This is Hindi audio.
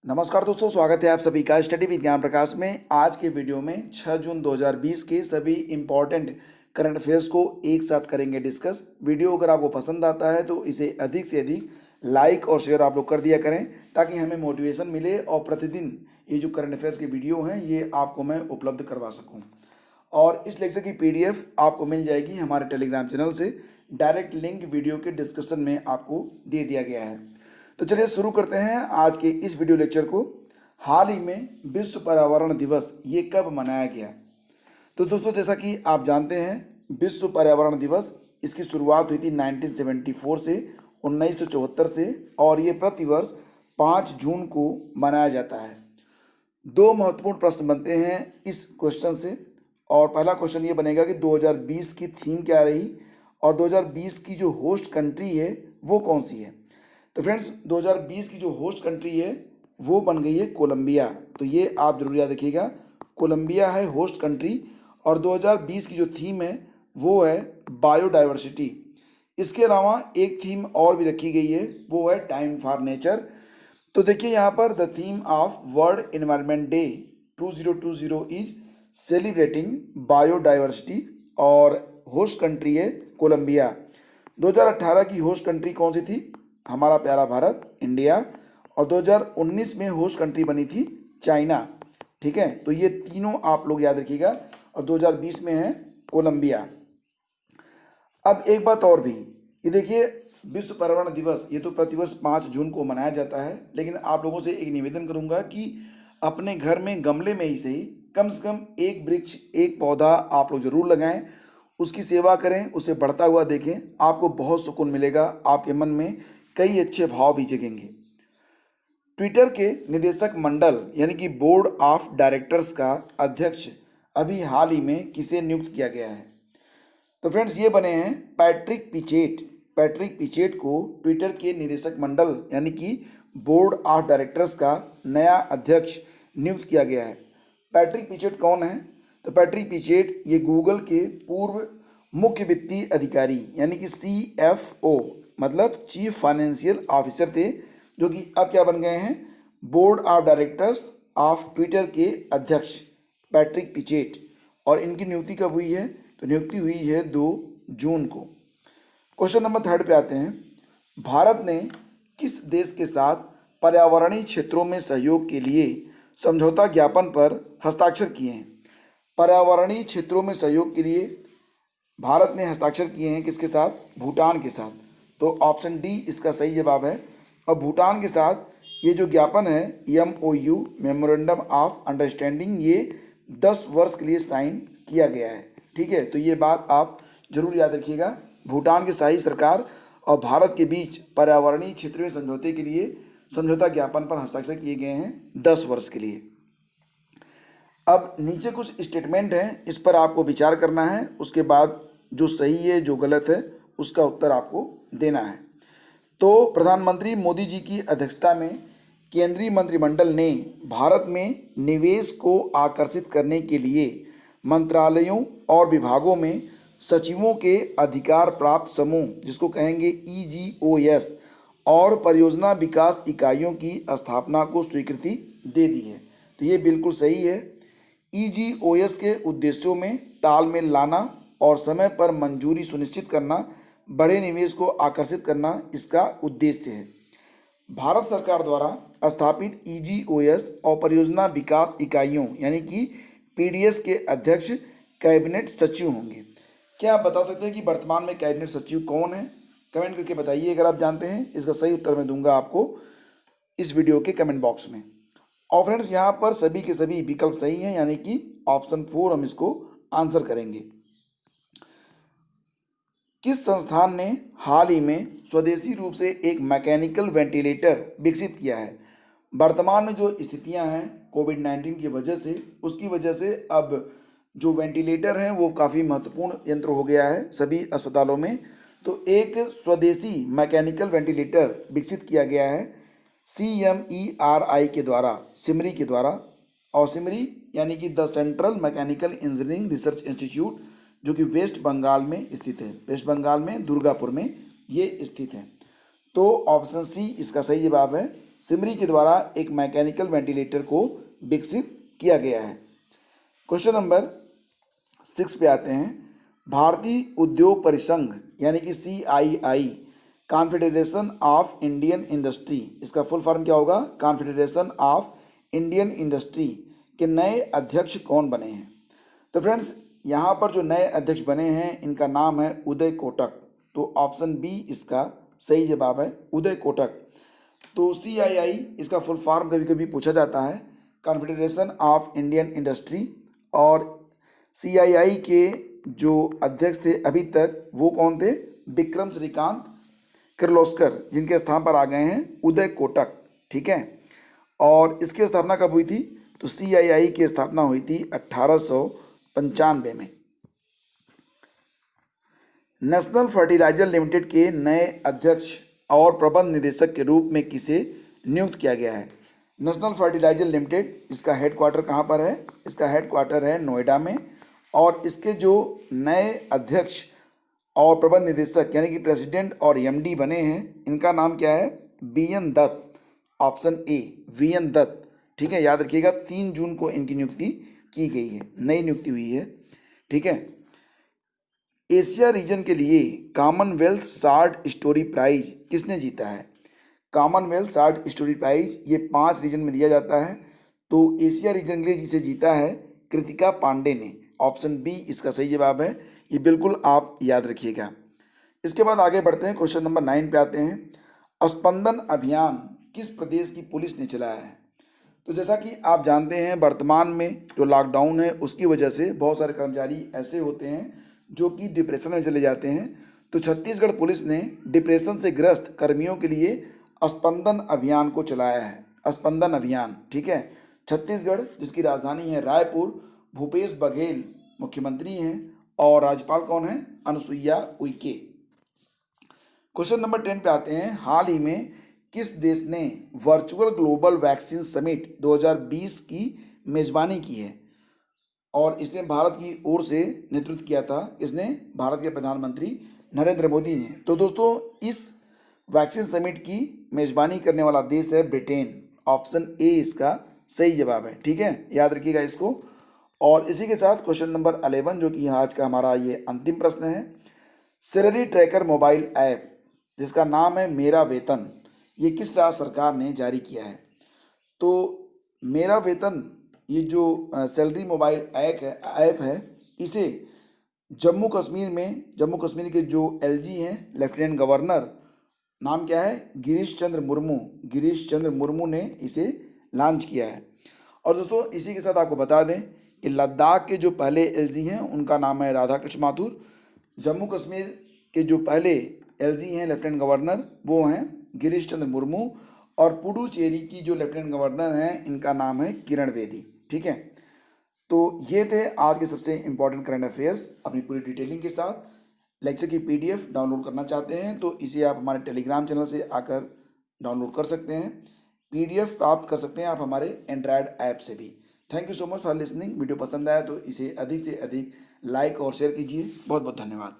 नमस्कार दोस्तों, स्वागत है आप सभी का स्टडी विज्ञान प्रकाश में। आज के वीडियो में 6 जून 2020 के सभी इम्पॉर्टेंट करंट अफेयर्स को एक साथ करेंगे डिस्कस। वीडियो अगर आपको पसंद आता है तो इसे अधिक से अधिक लाइक और शेयर आप लोग कर दिया करें, ताकि हमें मोटिवेशन मिले और प्रतिदिन ये जो करंट अफेयर्स के वीडियो हैं ये आपको मैं उपलब्ध करवा सकूँ। और इस लेक्चर की PDF आपको मिल जाएगी हमारे टेलीग्राम चैनल से। डायरेक्ट लिंक वीडियो के डिस्क्रिप्शन में आपको दे दिया गया है। तो चलिए शुरू करते हैं आज के इस वीडियो लेक्चर को। हाल ही में विश्व पर्यावरण दिवस ये कब मनाया गया? तो दोस्तों, जैसा कि आप जानते हैं, विश्व पर्यावरण दिवस इसकी शुरुआत हुई थी 1974 से 1974 से, और ये प्रतिवर्ष 5 जून को मनाया जाता है। दो महत्वपूर्ण प्रश्न बनते हैं इस क्वेश्चन से, और पहला क्वेश्चन ये बनेगा कि 2020 की थीम क्या रही और 2020 की जो होस्ट कंट्री है वो कौन सी है। तो फ्रेंड्स, 2020 की जो होस्ट कंट्री है वो बन गई है कोलंबिया। तो ये आप जरूर याद रखिएगा, कोलंबिया है होस्ट कंट्री। और 2020 की जो थीम है वो है बायोडाइवर्सिटी। इसके अलावा एक थीम और भी रखी गई है, वो है टाइम फॉर नेचर। तो देखिए यहाँ पर the theme of world environment day 2020 is celebrating biodiversity, और होस्ट कंट्री है कोलंबिया। 2018 की होस्ट कंट्री कौन सी थी? हमारा प्यारा भारत, इंडिया। और 2019 में होस्ट कंट्री बनी थी चाइना। ठीक है, तो ये तीनों आप लोग याद रखिएगा। और 2020 में है कोलंबिया। अब एक बात और भी, ये देखिए, विश्व पर्यावरण दिवस ये तो प्रतिवर्ष 5 जून को मनाया जाता है, लेकिन आप लोगों से एक निवेदन करूंगा कि अपने घर में गमले में ही सही कम से कम एक वृक्ष, एक पौधा आप लोग जरूर लगाएं, उसकी सेवा करें, उसे बढ़ता हुआ देखें। आपको बहुत सुकून मिलेगा, आपके मन में कई अच्छे भाव भी जगेंगे। ट्विटर के निदेशक मंडल यानी कि बोर्ड ऑफ डायरेक्टर्स का अध्यक्ष अभी हाल ही में किसे नियुक्त किया गया है? तो फ्रेंड्स, ये बने हैं पैट्रिक पिचेट। पैट्रिक पिचेट को ट्विटर के निदेशक मंडल यानी कि बोर्ड ऑफ डायरेक्टर्स का नया अध्यक्ष नियुक्त किया गया है। पैट्रिक पिचेट कौन है? तो पैट्रिक पिचेट ये गूगल के पूर्व मुख्य वित्तीय अधिकारी यानी कि CFO मतलब चीफ फाइनेंशियल ऑफिसर थे, जो कि अब क्या बन गए हैं? Board of directors of Twitter के अध्यक्ष पैट्रिक पिचेट। और इनकी नियुक्ति कब हुई है? तो नियुक्ति हुई है 2 जून को। क्वेश्चन नंबर 3 पे आते हैं। भारत ने किस देश के साथ पर्यावरणीय क्षेत्रों में सहयोग के लिए समझौता ज्ञापन पर हस्ताक्षर किए हैं? पर्यावरणीय क्षेत्रों में सहयोग के लिए भारत ने हस्ताक्षर किए हैं किसके साथ? भूटान के साथ। तो ऑप्शन डी इसका सही जवाब है। और भूटान के साथ ये जो ज्ञापन है MOU मेमोरेंडम ऑफ अंडरस्टैंडिंग, ये 10 वर्ष के लिए साइन किया गया है। ठीक है, तो ये बात आप जरूर याद रखिएगा। भूटान की शाही सरकार और भारत के बीच पर्यावरणीय क्षेत्र में समझौते के लिए समझौता ज्ञापन पर हस्ताक्षर किए गए हैं 10 वर्ष के लिए। अब नीचे कुछ स्टेटमेंट हैं, इस पर आपको विचार करना है, उसके बाद जो सही है जो गलत है उसका उत्तर आपको देना है। तो प्रधानमंत्री मोदी जी की अध्यक्षता में केंद्रीय मंत्रिमंडल ने भारत में निवेश को आकर्षित करने के लिए मंत्रालयों और विभागों में सचिवों के अधिकार प्राप्त समूह, जिसको कहेंगे EGOS, और परियोजना विकास इकाइयों की स्थापना को स्वीकृति दे दी है। तो ये बिल्कुल सही है। EGOS के उद्देश्यों में तालमेल लाना और समय पर मंजूरी सुनिश्चित करना, बड़े निवेश को आकर्षित करना इसका उद्देश्य है। भारत सरकार द्वारा स्थापित EGOS और परियोजना विकास इकाइयों यानी कि PDS के अध्यक्ष कैबिनेट सचिव होंगे। क्या आप बता सकते हैं कि वर्तमान में कैबिनेट सचिव कौन है? कमेंट करके बताइए अगर आप जानते हैं। इसका सही उत्तर मैं दूंगा आपको इस वीडियो के कमेंट बॉक्स में। और फ्रेंड्स, यहाँ पर सभी के सभी विकल्प सही हैं, यानी कि ऑप्शन 4 हम इसको आंसर करेंगे। किस संस्थान ने हाल ही में स्वदेशी रूप से एक मैकेनिकल वेंटिलेटर विकसित किया है? वर्तमान में जो स्थितियां हैं कोविड-19 की वजह से, उसकी वजह से अब जो वेंटिलेटर हैं वो काफ़ी महत्वपूर्ण यंत्र हो गया है सभी अस्पतालों में। तो एक स्वदेशी मैकेनिकल वेंटिलेटर विकसित किया गया है CMERI के द्वारा, सिमरी के द्वारा। और सिमरी यानी कि the central mechanical engineering research institute, जो कि वेस्ट बंगाल में स्थित है। वेस्ट बंगाल में दुर्गापुर में ये स्थित है। तो ऑप्शन सी इसका सही जवाब है। सिमरी के द्वारा एक मैकेनिकल वेंटिलेटर को विकसित किया गया है। क्वेश्चन नंबर 6 पे आते हैं। भारतीय उद्योग परिसंघ यानी कि CII, confederation of Indian industry, इसका फुल फॉर्म क्या होगा? कॉन्फेडरेशन ऑफ इंडियन इंडस्ट्री के नए अध्यक्ष कौन बने हैं? तो फ्रेंड्स, यहाँ पर जो नए अध्यक्ष बने हैं इनका नाम है उदय कोटक। तो ऑप्शन बी इसका सही जवाब है, उदय कोटक। तो CII इसका फुल फॉर्म कभी कभी पूछा जाता है, कॉन्फेडरेशन ऑफ इंडियन इंडस्ट्री। और CII के जो अध्यक्ष थे अभी तक वो कौन थे? विक्रम श्रीकांत किर्लोस्कर, जिनके स्थान पर आ गए हैं उदय कोटक। ठीक है। और इसकी स्थापना कब हुई थी? तो CII की स्थापना हुई थी 1895 में। नेशनल फर्टिलाइजर लिमिटेड के नए अध्यक्ष और प्रबंध निदेशक के रूप में किसे नियुक्त किया गया है? नेशनल फर्टिलाइजर लिमिटेड, इसका हेडक्वार्टर कहाँ पर है? इसका हेडक्वार्टर है नोएडा में। और इसके जो नए अध्यक्ष और प्रबंध निदेशक यानी कि प्रेसिडेंट और MD बने हैं, इनका नाम क्या है? VN Dutt. Option A, VN Dutt. ठीक है, याद रखिएगा 3 जून को इनकी नियुक्ति की गई है, नई नियुक्ति हुई है। ठीक है। एशिया रीजन के लिए कॉमनवेल्थ शॉर्ट स्टोरी प्राइज किसने जीता है? कॉमनवेल्थ शॉर्ट स्टोरी प्राइज ये 5 रीजन में दिया जाता है। तो एशिया रीजन के लिए जिसे जीता है कृतिका पांडे ने। ऑप्शन बी इसका सही जवाब है, ये बिल्कुल आप याद रखिएगा। इसके बाद आगे बढ़ते हैं, क्वेश्चन नंबर 9 पे आते हैं। स्पंदन अभियान किस प्रदेश की पुलिस ने चलाया है? तो जैसा कि आप जानते हैं, वर्तमान में जो लॉकडाउन है उसकी वजह से बहुत सारे कर्मचारी ऐसे होते हैं जो कि डिप्रेशन में चले जाते हैं। तो छत्तीसगढ़ पुलिस ने डिप्रेशन से ग्रस्त कर्मियों के लिए स्पंदन अभियान को चलाया है। स्पंदन अभियान, ठीक है। छत्तीसगढ़, जिसकी राजधानी है रायपुर, भूपेश बघेल मुख्यमंत्री हैं और राज्यपाल कौन है? अनुसुईया उइके। क्वेश्चन नंबर 10 पे आते हैं। हाल ही में किस देश ने वर्चुअल ग्लोबल वैक्सीन समिट 2020 की मेजबानी की है? और इसमें भारत की ओर से नेतृत्व किया था इसने? भारत के प्रधानमंत्री नरेंद्र मोदी ने। तो दोस्तों, इस वैक्सीन समिट की मेजबानी करने वाला देश है ब्रिटेन। ऑप्शन ए इसका सही जवाब है। ठीक है, याद रखिएगा इसको। और इसी के साथ क्वेश्चन नंबर 11 जो कि आज का हमारा ये अंतिम प्रश्न है। सैलरी ट्रैकर मोबाइल ऐप जिसका नाम है मेरा वेतन, ये किस राज्य सरकार ने जारी किया है? तो मेरा वेतन, ये जो सैलरी मोबाइल ऐप है, इसे जम्मू कश्मीर के जो LG हैं, लेफ्टिनेंट गवर्नर, नाम क्या है? गिरीश चंद्र मुर्मू ने इसे लॉन्च किया है। और दोस्तों, इसी के साथ आपको बता दें कि लद्दाख के जो पहले LG हैं उनका नाम है राधा कृष्ण माथुर। जम्मू कश्मीर के जो पहले LG हैं लेफ्टिनेंट गवर्नर, वो हैं गिरीश चंद्र मुर्मू। और पुडुचेरी की जो लेफ्टिनेंट गवर्नर हैं इनका नाम है किरण बेदी। ठीक है। तो ये थे आज के सबसे इम्पोर्टेंट करंट अफेयर्स अपनी पूरी डिटेलिंग के साथ। लेक्चर की PDF डाउनलोड करना चाहते हैं तो इसे आप हमारे टेलीग्राम चैनल से आकर डाउनलोड कर सकते हैं। PDF प्राप्त कर सकते हैं आप हमारे एंड्रॉयड ऐप से भी। Thank you so much for listening. Video पसंद आया तो इसे अधिक से अधिक लाइक और शेयर कीजिए। बहुत बहुत धन्यवाद।